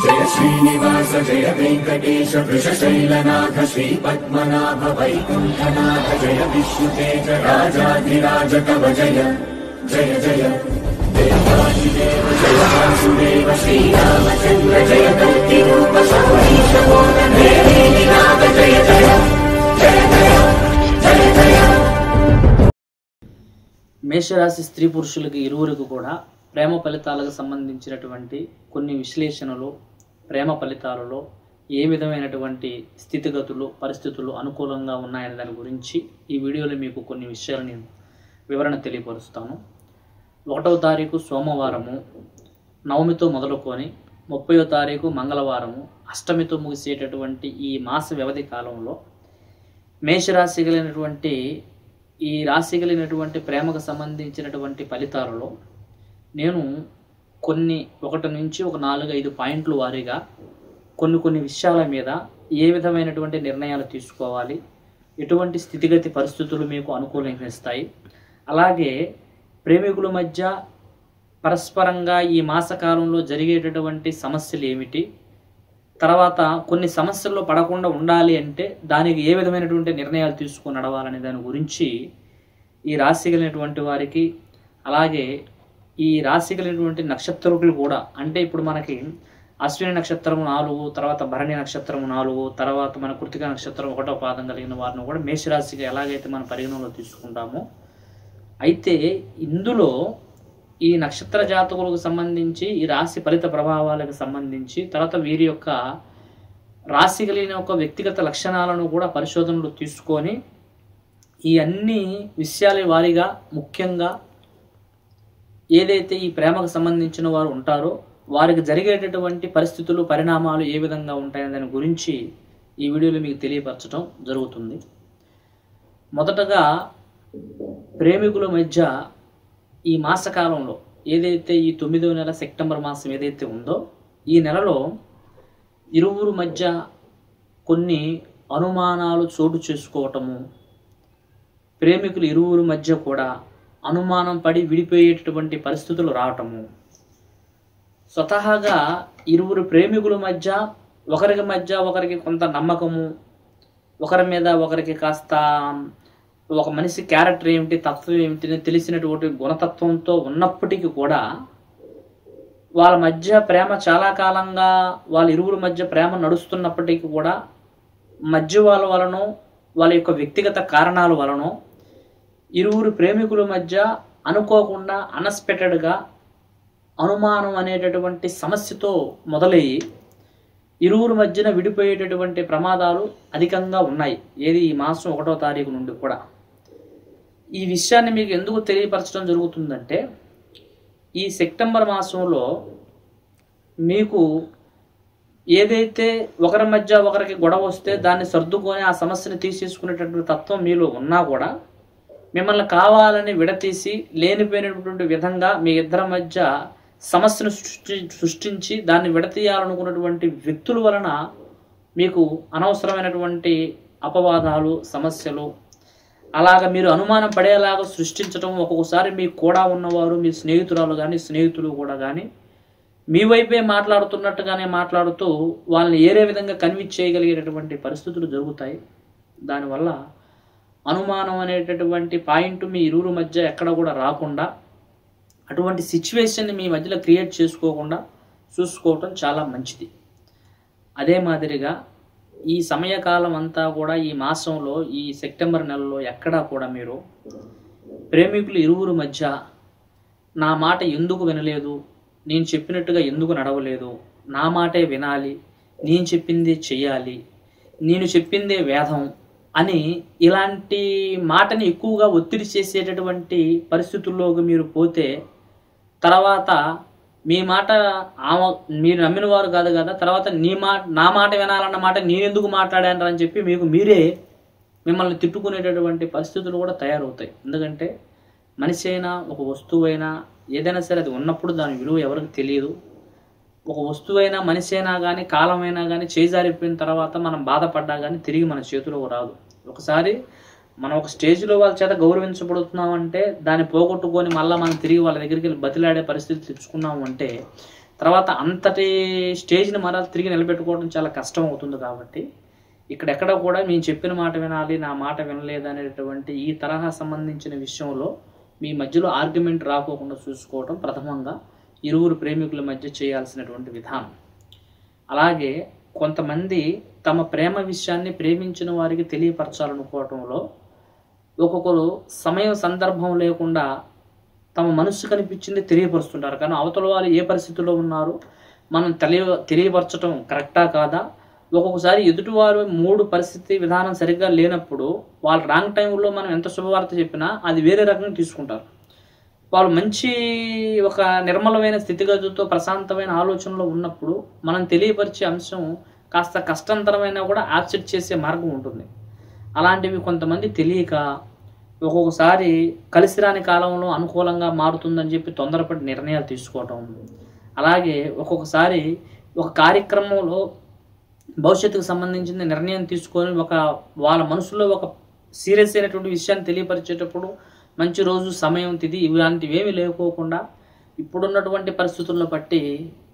जय श्रीनिवास जय वेंकटेश वृषशैलनाथ श्रीपद्मनाभ वैकुंठनाथ जय विष्णुतेज राजाधिराज कव जय जय जय देवादिदेव जय वासुदेव श्रीरामचंद्र जय कल्किरूप शौरीश मोदन जय जय जय जय जय जय। మేషరాశి స్త్రీ పురుషులకి ఇరువురికి కూడా ప్రేమ ఫలితాలకు సంబంధించినటువంటి కొన్ని విశ్లేషణలు, ప్రేమ ఫలితాలలో ఏ విధమైనటువంటి స్థితిగతులు పరిస్థితులు అనుకూలంగా ఉన్నాయనే దాని గురించి ఈ వీడియోలో మీకు కొన్ని విషయాలు నేను వివరణ తెలియపరుస్తాను. 1వ తారీఖు సోమవారము నవమితో మొదలుకొని 30వ తారీఖు మంగళవారము అష్టమితో ముగిసేటటువంటి ఈ మాస వ్యవధి కాలంలో మేషరాశి కలిగినటువంటి ఈ రాశి కలిగినటువంటి ప్రేమకు సంబంధించినటువంటి ఫలితాలలో నేను కొన్ని 1 నుంచి 4-5 పాయింట్ల వారీగా కొన్ని విషయాల మీద ఏ విధమైనటువంటి నిర్ణయాలు తీసుకోవాలి, ఎటువంటి స్థితిగతి పరిస్థితులు మీకు అనుకూలిస్తాయి, అలాగే ప్రేమికుల మధ్య పరస్పరంగా ఈ మాసకాలంలో జరిగేటటువంటి సమస్యలు ఏమిటి, తర్వాత కొన్ని సమస్యల్లో పడకుండా ఉండాలి అంటే దానికి ఏ విధమైనటువంటి నిర్ణయాలు తీసుకొని నడవాలనే దాని గురించి ఈ రాశి కలిగినటువంటి వారికి, అలాగే ఈ రాశి కలిగినటువంటి నక్షత్రకులు కూడా, అంటే ఇప్పుడు మనకి అశ్విని నక్షత్రం 4, తర్వాత భరణి నక్షత్రం 4, తర్వాత మన కృతిక నక్షత్రం 1వ పాదం కలిగిన వారిని కూడా మేషరాశిగా ఎలాగైతే మనం పరిగణనలో తీసుకుంటామో, అయితే ఇందులో ఈ నక్షత్ర జాతకులకు సంబంధించి ఈ రాశి ఫలిత ప్రభావాలకు సంబంధించి తర్వాత వీరి యొక్క రాశి కలిగిన ఒక వ్యక్తిగత లక్షణాలను కూడా పరిశోధనలు తీసుకొని ఈ అన్ని విషయాల వారీగా ముఖ్యంగా ఏదైతే ఈ ప్రేమకు సంబంధించిన వారు ఉంటారో వారికి జరిగేటటువంటి పరిస్థితులు పరిణామాలు ఏ విధంగా ఉంటాయనే దాని గురించి ఈ వీడియోలో మీకు తెలియపరచడం జరుగుతుంది. మొదటగా ప్రేమికుల మధ్య ఈ మాసకాలంలో ఏదైతే ఈ 9వ నెల సెప్టెంబర్ మాసం ఏదైతే ఉందో ఈ నెలలో ఇరువురు మధ్య కొన్ని అనుమానాలు చోటు చేసుకోవటము, ప్రేమికులు ఇరువురు మధ్య కూడా అనుమానం పడి విడిపోయేటటువంటి పరిస్థితులు రావటము, స్వతహాగా ఇరువురు ప్రేమికుల మధ్య ఒకరికి కొంత నమ్మకము, ఒకరి మీద ఒకరికి కాస్త ఒక మనిషి క్యారెక్టర్ ఏమిటి, తత్వం ఏమిటి తెలిసినటువంటి గుణతత్వంతో ఉన్నప్పటికీ కూడా వాళ్ళ మధ్య ప్రేమ చాలా కాలంగా వాళ్ళ ఇరువురు మధ్య ప్రేమ నడుస్తున్నప్పటికీ కూడా మధ్య వాళ్ళ వలన వాళ్ళ యొక్క వ్యక్తిగత కారణాల వలన ఇరువురు ప్రేమికుల మధ్య అనుకోకుండా అన్ఎక్స్పెక్టెడ్గా అనుమానం అనేటటువంటి సమస్యతో మొదలయ్యి ఇరువురు మధ్యన విడిపోయేటటువంటి ప్రమాదాలు అధికంగా ఉన్నాయి. ఏది ఈ మాసం 1వ తారీఖు నుండి కూడా. ఈ విషయాన్ని మీకు ఎందుకు తెలియపరచడం జరుగుతుందంటే ఈ సెప్టెంబర్ మాసంలో మీకు ఏదైతే ఒకరి మధ్య ఒకరికి గొడవ వస్తే దాన్ని సర్దుకొని ఆ సమస్యను తీసేసుకునేటటువంటి తత్వం మీలో ఉన్నా కూడా మిమ్మల్ని కావాలని విడతీసి లేనిపోయినటువంటి విధంగా మీ ఇద్దరి మధ్య సమస్యను సృష్టించి దాన్ని విడతీయాలనుకున్నటువంటి వ్యక్తుల వలన మీకు అనవసరమైనటువంటి అపవాదాలు, సమస్యలు అలాగ మీరు అనుమానం పడేలాగా సృష్టించడం, ఒక్కొక్కసారి మీకు కూడా ఉన్నవారు మీ స్నేహితురాలు కానీ స్నేహితులు కూడా కానీ మీ వైపే మాట్లాడుతున్నట్టుగానే మాట్లాడుతూ వాళ్ళని ఏరే విధంగా కన్విన్స్ చేయగలిగేటటువంటి పరిస్థితులు జరుగుతాయి. దానివల్ల అనుమానం అనేటటువంటి పాయింట్ మీ ఇరువురు మధ్య ఎక్కడ కూడా రాకుండా అటువంటి సిచ్యువేషన్ని మీ మధ్యలో క్రియేట్ చేసుకోకుండా చూసుకోవటం చాలా మంచిది. అదే మాదిరిగా ఈ సమయకాలం అంతా కూడా ఈ మాసంలో ఈ సెప్టెంబర్ నెలలో ఎక్కడా కూడా మీరు ప్రేమికులు ఇరువురు మధ్య నా మాట ఎందుకు వినలేదు, నేను చెప్పినట్టుగా ఎందుకు నడవలేదు, నా మాటే వినాలి, నేను చెప్పిందే చెయ్యాలి, నేను చెప్పిందే వేదం అని ఇలాంటి మాటని ఎక్కువగా ఒత్తిడి చేసేటటువంటి పరిస్థితుల్లోకి మీరు పోతే తర్వాత మీ మాట మీరు నమ్మిన వారు కాదు కదా, తర్వాత నా మాట వినాలన్న మాట నేనెందుకు మాట్లాడాను అని చెప్పి మీరే మిమ్మల్ని తిట్టుకునేటటువంటి పరిస్థితులు కూడా తయారవుతాయి. ఎందుకంటే మనిషి అయినా ఒక వస్తువు అయినా ఏదైనా సరే అది ఉన్నప్పుడు దాని విలువ ఎవరికి తెలియదు. ఒక వస్తువైనా మనిషి అయినా కానీ కాలమైనా కానీ చేజారిపోయిన తర్వాత మనం బాధపడ్డా కానీ తిరిగి మన చేతిలోకి రాదు. ఒకసారి మనం ఒక స్టేజ్లో వాళ్ళ చేత గౌరవించబడుతున్నామంటే దాన్ని పోగొట్టుకొని మళ్ళీ మనం తిరిగి వాళ్ళ దగ్గరికి వెళ్ళి బతిలాడే పరిస్థితి తెచ్చుకున్నాము అంటే తర్వాత అంతటి స్టేజ్ని మరలా తిరిగి నిలబెట్టుకోవడం చాలా కష్టం అవుతుంది. కాబట్టి ఇక్కడెక్కడ కూడా మేము చెప్పిన మాట వినాలి, నా మాట వినలేదు అనేటువంటి ఈ తరహా సంబంధించిన విషయంలో మీ మధ్యలో ఆర్గ్యుమెంట్ రాకోకుండా చూసుకోవడం ప్రథమంగా ఇరువురు ప్రేమికుల మధ్య చేయాల్సినటువంటి విధానం. అలాగే కొంతమంది తమ ప్రేమ విషయాన్ని ప్రేమించిన వారికి తెలియపరచాలనుకోవటంలో ఒక్కొక్కరు సమయం సందర్భం లేకుండా తమ మనసు కనిపించింది తెలియపరుస్తుంటారు. కానీ అవతల వాళ్ళు ఏ పరిస్థితుల్లో ఉన్నారు, మనం తెలియపరచడం కరెక్టా కాదా, ఒక్కొక్కసారి ఎదుటివారు మూడు పరిస్థితి విధానం సరిగ్గా లేనప్పుడు వాళ్ళ రాంగ్ టైంలో మనం ఎంత శుభవార్త చెప్పినా అది వేరే రకంగా తీసుకుంటారు. వాళ్ళు మంచి ఒక నిర్మలమైన స్థితిగతులతో ప్రశాంతమైన ఆలోచనలో ఉన్నప్పుడు మనం తెలియపరిచే అంశం కాస్త కష్టంతరమైనా కూడా యాక్సెప్ట్ చేసే మార్గం ఉంటుంది. అలాంటివి కొంతమంది తెలియక ఒక్కొక్కసారి కలిసి రాని కాలంలో అనుకూలంగా మారుతుందని చెప్పి తొందరపడి నిర్ణయాలు తీసుకోవటం, అలాగే ఒక్కొక్కసారి ఒక కార్యక్రమంలో భవిష్యత్తుకు సంబంధించిన నిర్ణయం తీసుకొని వాళ్ళ మనసులో ఒక సీరియస్ అయినటువంటి విషయాన్ని తెలియపరిచేటప్పుడు మంచి రోజు సమయం తిది ఇలాంటివి ఏమీ లేకోకుండా ఇప్పుడున్నటువంటి పరిస్థితులను బట్టి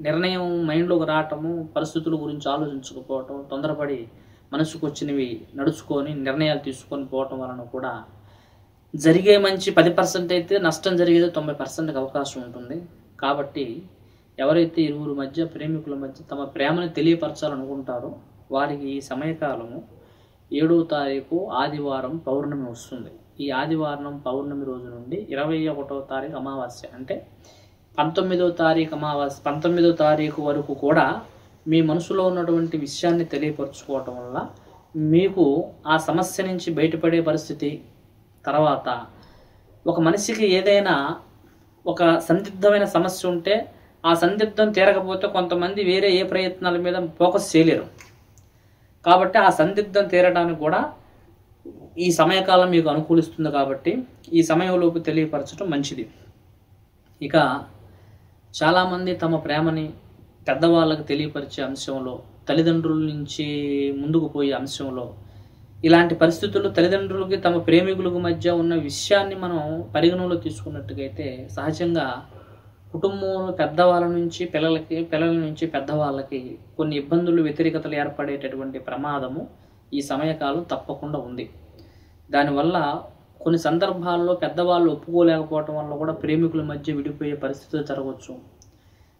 నిర్ణయం మైండ్లోకి రావటము, పరిస్థితుల గురించి ఆలోచించకపోవటం, తొందరపడి మనసుకు వచ్చినవి నడుచుకొని నిర్ణయాలు తీసుకొని పోవటం వలన కూడా జరిగే మంచి 10% అయితే నష్టం జరిగేది 90% అవకాశం ఉంటుంది. కాబట్టి ఎవరైతే ఇరువురు మధ్య ప్రేమికుల మధ్య తమ ప్రేమను తెలియపరచాలనుకుంటారో వారికి ఈ సమయకాలము 7వ తారీఖు ఆదివారం పౌర్ణమి వస్తుంది. ఈ ఆదివారం పౌర్ణమి రోజు నుండి 21వ తారీఖు అమావాస్య అంటే 19వ తారీఖు అమావాస్య 19వ తారీఖు వరకు కూడా మీ మనసులో ఉన్నటువంటి విషయాన్ని తెలియపరచుకోవటం వల్ల మీకు ఆ సమస్య నుంచి బయటపడే పరిస్థితి, తర్వాత ఒక మనిషికి ఏదైనా ఒక సందిగ్ధమైన సమస్య ఉంటే ఆ సందిగ్ధం తీరకపోతే కొంతమంది వేరే ఏ ప్రయత్నాల మీద ఫోకస్ చేయలేరు. కాబట్టి ఆ సందిగ్ధం తీరడానికి కూడా ఈ సమయకాలం మీకు అనుకూలిస్తుంది. కాబట్టి ఈ సమయంలోపు తెలియపరచడం మంచిది. ఇక చాలామంది తమ ప్రేమని పెద్దవాళ్ళకు తెలియపరిచే అంశంలో, తల్లిదండ్రుల నుంచి ముందుకు పోయే అంశంలో, ఇలాంటి పరిస్థితుల్లో తల్లిదండ్రులకి తమ ప్రేమికులకు మధ్య ఉన్న విషయాన్ని మనం పరిగణనలో తీసుకున్నట్టుగైతే సహజంగా కుటుంబంలో పెద్దవాళ్ళ నుంచి పిల్లల నుంచి పెద్దవాళ్ళకి కొన్ని ఇబ్బందులు, వ్యతిరేకతలు ఏర్పడేటటువంటి ప్రమాదము ఈ సమయకాలం తప్పకుండా ఉంది. దానివల్ల కొన్ని సందర్భాల్లో పెద్దవాళ్ళు ఒప్పుకోలేకపోవటం వల్ల కూడా ప్రేమికుల మధ్య విడిపోయే పరిస్థితులు జరగవచ్చు.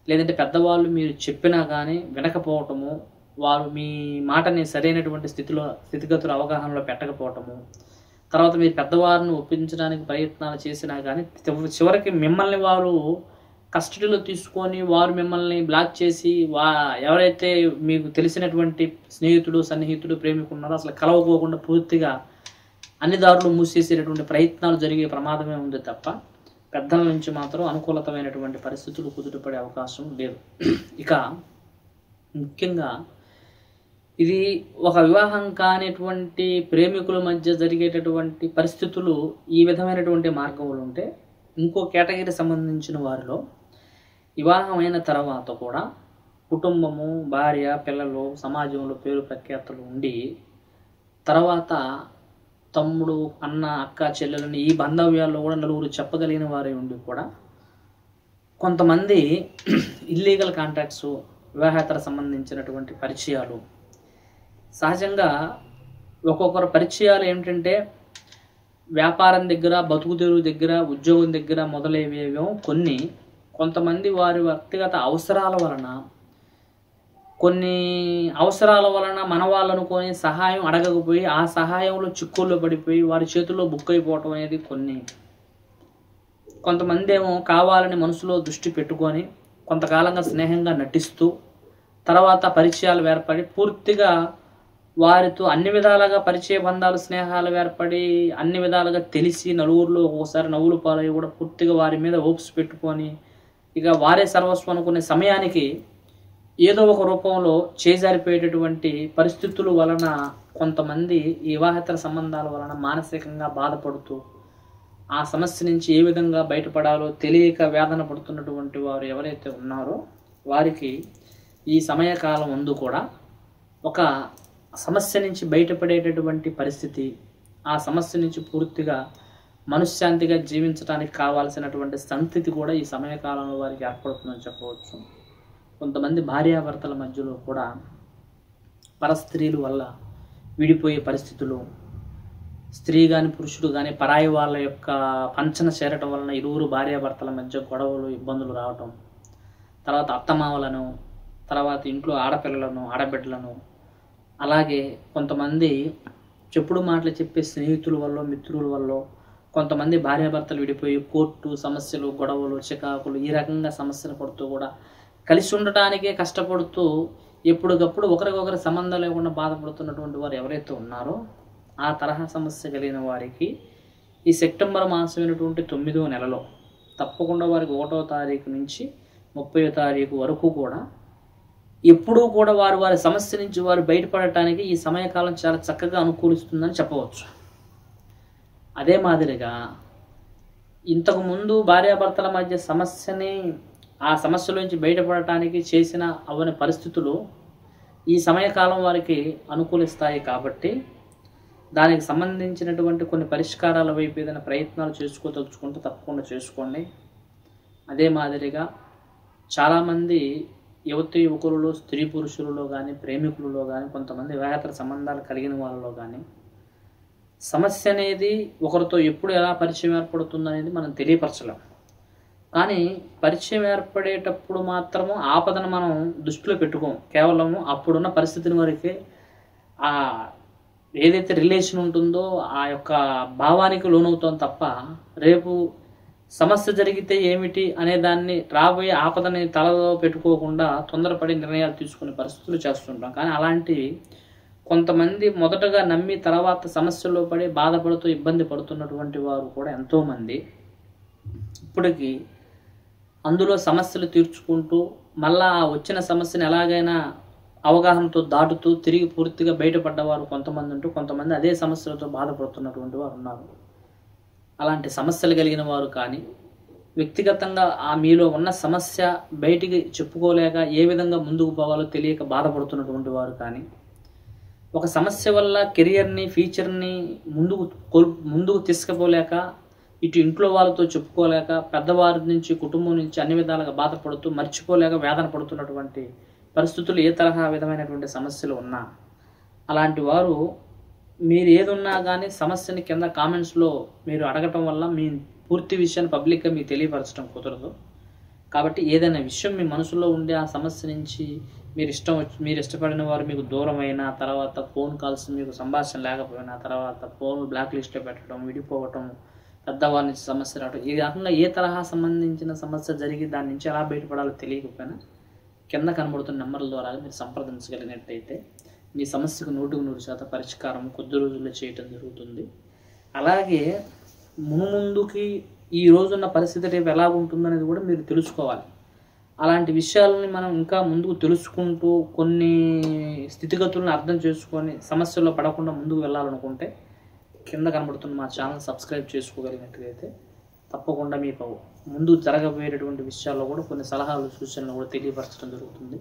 లేదంటే పెద్దవాళ్ళు మీరు చెప్పినా కానీ వినకపోవటము, వారు మీ మాటని సరైనటువంటి స్థితిగతుల అవగాహనలో పెట్టకపోవటము, తర్వాత మీరు పెద్దవారిని ఒప్పించడానికి ప్రయత్నాలు చేసినా కానీ చివరికి మిమ్మల్ని వారు కస్టడీలో తీసుకొని వారు మిమ్మల్ని బ్లాక్ చేసి ఎవరైతే మీకు తెలిసినటువంటి స్నేహితుడు, సన్నిహితుడు, ప్రేమికుడు ఉన్నారో అసలు కలవకోకుండా పూర్తిగా అన్ని దారులు మూసేసేటటువంటి ప్రయత్నాలు జరిగే ప్రమాదమే ఉంది తప్ప పెద్దల నుంచి మాత్రం అనుకూలతమైనటువంటి పరిస్థితులు కుదుటపడే అవకాశం లేదు. ఇక ముఖ్యంగా ఇది ఒక వివాహం కానిటువంటి ప్రేమికుల మధ్య జరిగేటటువంటి పరిస్థితులు ఈ విధమైనటువంటి మార్గములు ఉంటే, ఇంకో కేటగిరీ సంబంధించిన వారిలో వివాహం అయిన తర్వాత కూడా కుటుంబము, భార్య, పిల్లలు, సమాజంలో పేరు ప్రఖ్యాతులు ఉండి తర్వాత తమ్ముడు, అన్న, అక్క, చెల్లెలని ఈ బాంధవ్యాల్లో కూడా నలుగురు చెప్పగలిగిన వారే ఉండి కూడా కొంతమంది ఇల్లీగల్ కాంటాక్ట్స్, వివాహేతర సంబంధించినటువంటి పరిచయాలు, సహజంగా ఒక్కొక్కరు పరిచయాలు ఏమిటంటే వ్యాపారం దగ్గర, బతుకు తెరువు దగ్గర, ఉద్యోగం దగ్గర మొదలయ్యేవేమో కొంతమంది వారి వ్యక్తిగత అవసరాల వలన, కొన్ని అవసరాల వలన మన వాళ్ళు అనుకొని సహాయం అడగకపోయి ఆ సహాయంలో చిక్కుల్లో పడిపోయి వారి చేతుల్లో బుక్ అయిపోవటం అనేది కొంతమంది ఏమో కావాలని మనసులో దృష్టి పెట్టుకొని కొంతకాలంగా స్నేహంగా నటిస్తూ తర్వాత పరిచయాలు ఏర్పడి పూర్తిగా వారితో అన్ని విధాలుగా పరిచయ బంధాలు, స్నేహాలు ఏర్పడి అన్ని విధాలుగా తెలిసి నలుగురిలో ఒక్కోసారి నవ్వులు పాలయ్యి కూడా పూర్తిగా వారి మీద హోప్స్ పెట్టుకొని ఇక వారే సర్వస్వం అనుకునే సమయానికి ఏదో ఒక రూపంలో చేజారిపోయేటటువంటి పరిస్థితుల వలన కొంతమంది ఈ వివాహేతర సంబంధాల వలన మానసికంగా బాధపడుతూ ఆ సమస్య నుంచి ఏ విధంగా బయటపడాలో తెలియక వేదన పడుతున్నటువంటి వారు ఎవరైతే ఉన్నారో వారికి ఈ సమయకాలం ముందు కూడా ఒక సమస్య నుంచి బయటపడేటటువంటి పరిస్థితి, ఆ సమస్య నుంచి పూర్తిగా మనశ్శాంతిగా జీవించడానికి కావాల్సినటువంటి సంస్థితి కూడా ఈ సమయకాలంలో వారికి ఏర్పడుతుందని చెప్పవచ్చు. కొంతమంది భార్యాభర్తల మధ్యలో కూడా పరస్త్రీల వల్ల విడిపోయే పరిస్థితులు, స్త్రీ కానీ పురుషుడు కానీ పరాయి వాళ్ళ యొక్క పంచన చేరటం వలన ఇరువురు భార్యాభర్తల మధ్య గొడవలు, ఇబ్బందులు రావటం, తర్వాత అత్తమామలను, తర్వాత ఇంట్లో ఆడపిల్లలను, ఆడబిడ్డలను, అలాగే కొంతమంది చెప్పుడు మాటలు చెప్పే స్నేహితుల వల్ల, మిత్రుల వల్ల కొంతమంది భార్యాభర్తలు విడిపోయి కోర్టు సమస్యలు, గొడవలు, చికాకులు ఈ రకంగా సమస్యలు పడుతూ కూడా కలిసి ఉండటానికే కష్టపడుతూ ఎప్పటికప్పుడు ఒకరికొకరి సంబంధం లేకుండా బాధపడుతున్నటువంటి వారు ఎవరైతే ఉన్నారో ఆ తరహా సమస్య కలిగిన వారికి ఈ సెప్టెంబర్ మాసమైనటువంటి 9వ నెలలో తప్పకుండా వారికి 1వ తారీఖు నుంచి 30వ తారీఖు వరకు కూడా ఎప్పుడూ కూడా వారి సమస్య నుంచి వారు బయటపడటానికి ఈ సమయకాలం చాలా చక్కగా అనుకూలిస్తుందని చెప్పవచ్చు. అదే మాదిరిగా ఇంతకుముందు భార్యాభర్తల మధ్య సమస్యని ఆ సమస్యలోంచి బయటపడటానికి చేసిన అవని పరిస్థితులు ఈ సమయకాలం వారికి అనుకూలిస్తాయి. కాబట్టి దానికి సంబంధించినటువంటి కొన్ని పరిష్కారాల వైపు ఏదైనా ప్రయత్నాలు చేసుకోదలుచుకుంటే తప్పకుండా చేసుకోండి. అదే మాదిరిగా చాలామంది యువకులలో, స్త్రీ పురుషులలో కానీ, ప్రేమికులలో కానీ, కొంతమంది వివాహేతర సంబంధాలు కలిగిన వాళ్ళలో కానీ సమస్య అనేది ఒకరితో ఎప్పుడు ఎలా పరిచయం ఏర్పడుతుంది అనేది మనం తెలియపరచలేం. కానీ పరిచయం ఏర్పడేటప్పుడు మాత్రము ఆపదను మనం దృష్టిలో పెట్టుకోం. కేవలము అప్పుడున్న పరిస్థితిని వరకే ఆ ఏదైతే రిలేషన్ ఉంటుందో ఆ యొక్క భావానికి లోనవుతాం తప్ప రేపు సమస్య జరిగితే ఏమిటి అనే దాన్ని, రాబోయే ఆపదని తలలో పెట్టుకోకుండా తొందరపడి నిర్ణయాలు తీసుకునే పరిస్థితులు చేస్తుంటాం. కానీ అలాంటివి కొంతమంది మొదటగా నమ్మి తర్వాత సమస్యల్లో పడి బాధపడుతూ ఇబ్బంది పడుతున్నటువంటి వారు కూడా ఎంతోమంది ఇప్పటికీ అందులో సమస్యలు తీర్చుకుంటూ మళ్ళా వచ్చిన సమస్యను ఎలాగైనా అవగాహనతో దాటుతూ తిరిగి పూర్తిగా బయటపడ్డవారు కొంతమంది ఉంటూ, కొంతమంది అదే సమస్యలతో బాధపడుతున్నటువంటి వారు ఉన్నారు. అలాంటి సమస్యలు కలిగిన వారు కానీ, వ్యక్తిగతంగా ఆ మీలో ఉన్న సమస్య బయటికి చెప్పుకోలేక ఏ విధంగా ముందుకు పోవాలో తెలియక బాధపడుతున్నటువంటి వారు కానీ, ఒక సమస్య వల్ల కెరియర్ని, ఫ్యూచర్ని ముందుకు తీసుకుపోలేక, ఇటు ఇంట్లో వాళ్ళతో చెప్పుకోలేక, పెద్దవారి నుంచి, కుటుంబం నుంచి అన్ని విధాలుగా బాధపడుతూ మర్చిపోలేక వేదన పడుతున్నటువంటి పరిస్థితులు ఏ తరహా విధమైనటువంటి సమస్యలు ఉన్నా, అలాంటి వారు మీరు ఏదున్నా కానీ సమస్యని కింద కామెంట్స్లో మీరు అడగటం వల్ల మీ పూర్తి విషయాన్ని పబ్లిక్గా మీకు తెలియపరచడం కుదరదు. కాబట్టి ఏదైనా విషయం మీ మనసులో ఉండే ఆ సమస్య నుంచి మీరు ఇష్టపడిన వారు మీకు దూరమైన తర్వాత, ఫోన్ కాల్స్ మీకు సంభాషణ లేకపోయినా తర్వాత ఫోన్ బ్లాక్ లిస్ట్లో పెట్టడం, విడిపోవటం, పెద్దవారి నుంచి సమస్య రావడం, ఈ రకంగా ఏ తరహా సంబంధించిన సమస్య జరిగి దాని నుంచి ఎలా బయటపడాలో తెలియకపోయినా కింద కనబడుతున్న నెంబర్ల ద్వారా మీరు సంప్రదించగలిగినట్టయితే మీ సమస్యకు 100% పరిష్కారం కొద్ది రోజుల్లో చేయటం జరుగుతుంది. అలాగే ముందుకి ఈ రోజున్న పరిస్థితి రేపు ఎలా ఉంటుందనేది కూడా మీరు తెలుసుకోవాలి. అలాంటి విషయాలని మనం ఇంకా ముందుకు తెలుసుకుంటూ కొన్ని స్థితిగతులను అర్థం చేసుకొని సమస్యల్లో పడకుండా ముందుకు వెళ్ళాలనుకుంటే కింద కనబడుతున్న మా ఛానల్ సబ్స్క్రైబ్ చేసుకోగలిగినట్లయితే తప్పకుండా మీకు ముందు జరగబోయేటటువంటి విషయాల్లో కూడా కొన్ని సలహాలు, సూచనలు కూడా తెలియపరచడం జరుగుతుంది.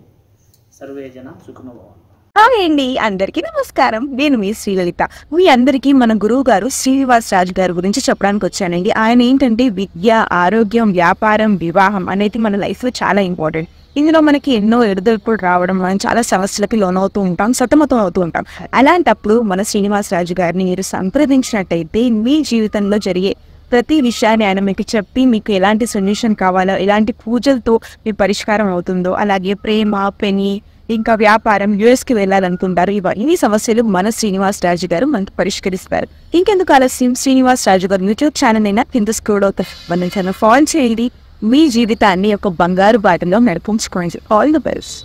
సర్వే జన సుఖినో భవంతు. హాయ్ అండి, అందరికీ నమస్కారం. నేను మీ శ్రీలలిత. మీ అందరికీ మన గురువు గారు శ్రీనివాస్ రాజు గారి గురించి చెప్పడానికి వచ్చానండి. ఆయన ఏంటంటే విద్య, ఆరోగ్యం, వ్యాపారం, వివాహం అనేది మన లైఫ్లో చాలా ఇంపార్టెంట్. ఇందులో మనకి ఎన్నో ఎదురుదొడుపులు రావడం, మనం చాలా సమస్యలకి లోనవుతూ ఉంటాం, సతమతం అవుతూ ఉంటాం. అలాంటప్పుడు మన శ్రీనివాస్ రాజు గారిని మీరు సంప్రదించినట్టయితే మీ జీవితంలో జరిగే ప్రతి విషయాన్ని ఆయన మీకు చెప్పి మీకు ఎలాంటి సొల్యూషన్ కావాలో, ఎలాంటి పూజలతో మీ పరిష్కారం అవుతుందో, అలాగే ప్రేమ, పెని, ఇంకా వ్యాపారం, యుఎస్కి వెళ్ళాలనుకుంటారు, ఇవన్నీ సమస్యలు మన శ్రీనివాస్ రాజు గారు మనకు పరిష్కరిస్తారు. ఇంకెందుకు ఆలస్యం, శ్రీనివాస్ రాజు గారు యూట్యూబ్ ఛానల్ అయినా కింద స్క్రోల్ అవుతారు, మన ఛానల్ ఫాలో చేయండి. మీ జీవితాన్ని ఒక బంగారు బాటలో నడిపించుకోండి. All the best.